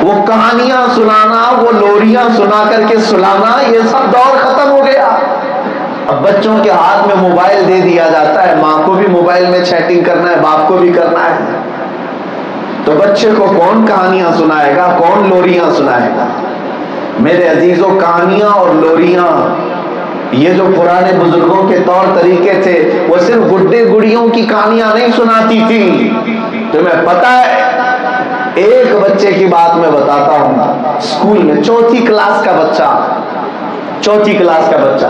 وہ کہانیاں سنانا، وہ لوریاں سنا کر کے سلانا، یہ سب دور ختم ہو گیا۔ اب بچوں کے ہاتھ میں موبائل دے دیا جاتا ہے، ماں کو بھی موبائل میں چیٹنگ کرنا ہے، باپ کو بھی کرنا ہے، تو بچے کو کون کہانیاں سنائے گا، کون لوریاں سنائے گا؟ میرے عزیزوں، کہانیاں اور لوریاں، یہ جو پرانے بزرگوں کے طور طریقے تھے، وہ صرف گڈے گڑیوں کی کہانیاں نہیں سناتی تھی۔ تمہیں پتہ ہے، ایک بچے کی بات میں بتاتا ہوں، اسکول میں چوتھی کلاس کا بچہ،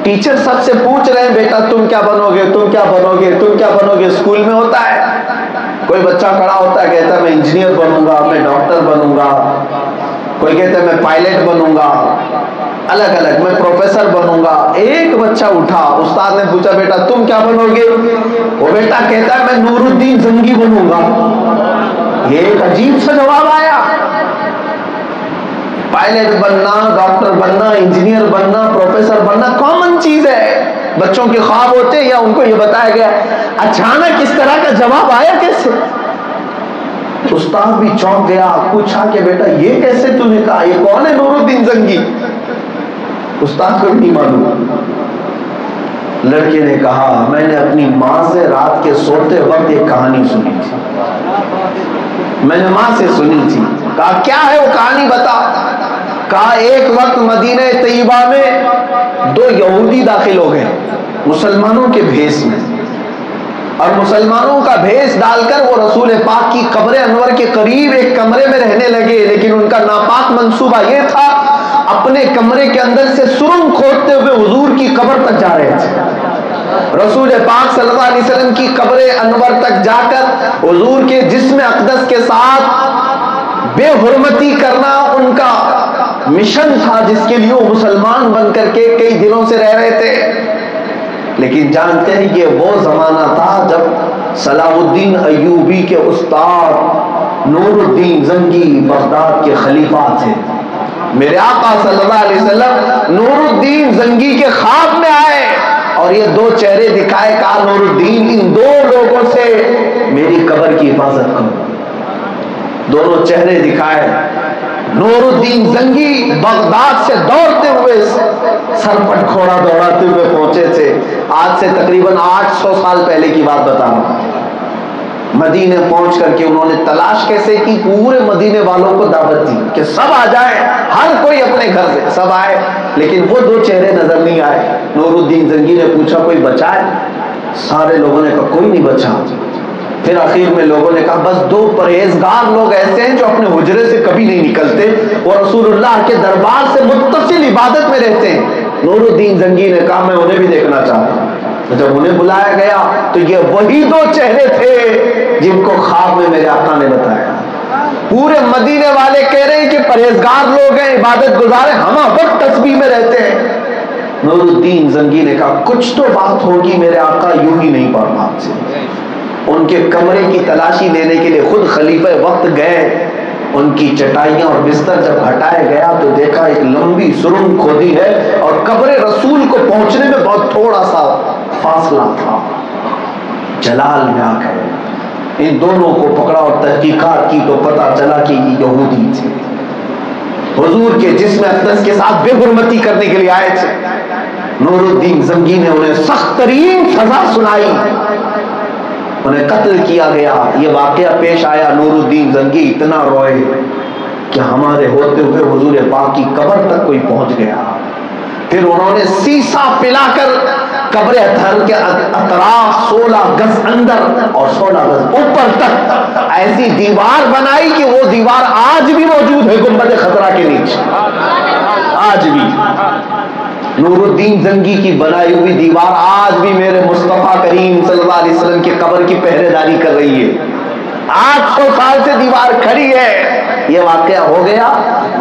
ٹیچر سب سے پوچھ رہے ہیں بیٹا تم کیا بنو گے، تم کیا بنو گے، تم کیا بنو گے؟ اسکول میں ہوتا ہے، کوئی بچہ کھڑا ہوتا ہے کہتا ہے میں انجینئر بنوں گا، میں ڈاکٹر بنوں گا، کوئی کہتا ہے میں پائلٹ بنوں گا، الگ الگ، میں پروفیسر بنوں گا۔ ایک بچہ اٹھا، استاد نے پوچھا بیٹا تم کیا بنو گے؟ وہ بیٹا کہتا ہے میں نور الدین زنگی بنوں گا۔ یہ ایک عجیب سا جواب آیا۔ پائلٹ بننا، ڈاکٹر بننا، انجینئر بننا، پروفیسر بننا کامن چیز ہے، بچوں کے خواب ہوتے ہیں، یا ان کو یہ بتایا گیا؟ اچانک اس طرح کا جواب آیا کیسے؟ استاد بھی چونک گیا، پوچھا کہ بیٹا یہ کیسے تو نے کہا، یہ کون ہے نور الدین زنگی؟ استاد کو نہیں معلوم۔ لڑکے نے کہا میں نے اپنی ماں سے رات کے سوتے وقت ایک کہانی سنی تھی، میں نے ماں سے سنی تھی۔ کہا کیا ہے وہ کہانی بتا؟ کہا ایک وقت مدینہ طیبہ میں دو یہودی داخل ہو گئے مسلمانوں کے بھیس میں، اور مسلمانوں کا بھیس ڈال کر وہ رسول پاک کی قبر انور کے قریب ایک کمرے میں رہنے لگے، لیکن ان کا ناپاک منصوبہ یہ تھا اپنے کمرے کے اندر سے سرنگ کھودتے ہوئے حضور کی قبر تک جا رہے تھے۔ رسول پاک صلی اللہ علیہ وسلم کی قبر انور تک جا کر حضور کے جسم اقدس کے ساتھ بے حرمتی کرنا ان کا مشن تھا، جس کے لیے وہ مسلمان بن کر کے کئی دنوں سے رہ رہے تھے۔ لیکن جانتے ہیں یہ وہ زمانہ تھا جب صلاح الدین ایوبی کے استاد نور الدین زنگی بغداد کے خلیفہ تھے۔ میرے آقا صلی اللہ علیہ وسلم نور الدین زنگی کے خواب میں آئے اور یہ دو چہرے دکھائے، کہا نور الدین ان دو لوگوں سے میری قبر کی حفاظت کرو۔ دونوں چہرے دکھائے، نور الدین زنگی بغداد سے دوڑتے ہوئے سر پٹ کھوڑا دوڑاتے ہوئے پہنچے تھے۔ آج سے تقریباً 800 سال پہلے کی بات بتا رہا ہوں۔ مدینے پہنچ کر کے انہوں نے تلاش کیسے کی، پورے مدینے والوں کو دعوت دی کہ سب آ جائیں، ہر کوئی اپنے گھر سے، سب آئے، لیکن وہ دو چہرے نظر نہیں آئے۔ نور الدین زنگی نے پوچھا کوئی بچا ہے؟ سارے لوگوں نے کہا کوئی نہیں بچا۔ پھر آخر میں لوگوں نے کہا بس دو پرہیزگار لوگ ایسے ہیں جو اپنے حجرے سے کبھی نہیں نکلتے، وہ رسول اللہ کے دربار سے متصل عبادت میں رہتے ہیں۔ نور الدین زنگی نے کہا میں انہیں بھی دیکھنا چاہتا ہوں۔ جب انہیں بلایا گیا تو یہ وہی دو چہرے تھے جن کو خواب میں میرے آقا نے بتایا۔ پورے مدینے والے کہہ رہے ہیں کہ پرہیزگار لوگ ہیں، عبادت گزار ہیں، ہم وقت تسبیح میں رہتے ہیں۔ نور الدین زنگی نے کہا کچھ تو بات ہوگی، میرے آقا یوں ہی نہیں پڑھ بات سے۔ ان کے کمرے کی تلاشی لینے کے لیے خود خلیفہ وقت گئے، ان کی چٹائیاں اور بستر جب ہٹایا گیا تو دیکھا ایک لمبی سرنگ کھودی ہے اور قبر رسول کو پہنچنے میں بہت تھوڑا سا فاصلہ تھا۔ جلال میں آ گئے، ان دونوں کو پکڑا اور تحقیقات کی تو پتہ چلا کہ یہ یہودی تھے، حضور کے جسم اقدس کے ساتھ بے حرمتی کرنے کے لیے آئے تھے۔ نور الدین زنگی نے انہیں سخت ترین سزا سنائی، انہیں قتل کیا گیا۔ یہ واقعہ پیش آیا، نور الدین زنگی اتنا روئے کہ ہمارے ہوتے ہوئے حضور پاک کی قبر تک کوئی پہنچ گیا۔ پھر انہوں نے سیسا پلا کر قبر اطہر کے اطراف 16 گز اندر اور 16 گز اوپر تک ایسی دیوار بنائی کہ وہ دیوار آج بھی موجود ہے گنبد خضرا کے نیچے، آج بھی نور الدین زنگی کی بنائی ہوئی دیوار آج بھی میرے مصطفیٰ کریم صلی اللہ علیہ وسلم کی قبر کی پہرے داری کر رہی ہے۔ 800 سال سے دیوار کھڑی ہے۔ یہ واقعہ ہو گیا،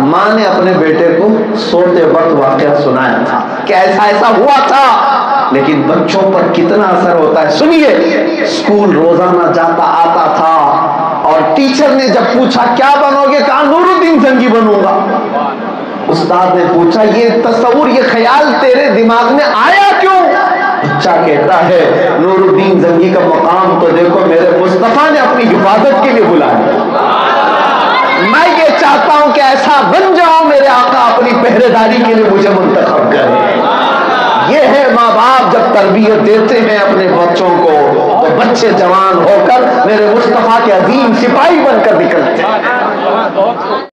ماں نے اپنے بیٹے کو سوتے وقت واقعہ سنایا تھا کہ ایسا ایسا ہوا تھا، لیکن بچوں پر کتنا اثر ہوتا ہے۔ سنیے، اسکول روزانہ جاتا آتا تھا اور ٹیچر نے جب پوچھا کیا بنو گے، کہا نور الدین زنگی بنوں گا۔ استاد نے پوچھا یہ تصور، یہ خیال تیرے دماغ میں آیا کیوں؟ بچہ کہتا ہے نور الدین زنگی کا مقام تو دیکھو، میرے مصطفیٰ نے اپنی حفاظت کے لیے بلایا، میں یہ چاہتا بن جاؤ میرے آقا اپنی پہرے داری کے لیے مجھے منتخب کرے. یہ ہے ماں باپ جب تربیت دیتے ہیں اپنے بچوں کو تو بچے جوان ہو کر میرے مصطفیٰ کے عظیم سپاہی بن کر نکلتے ہیں.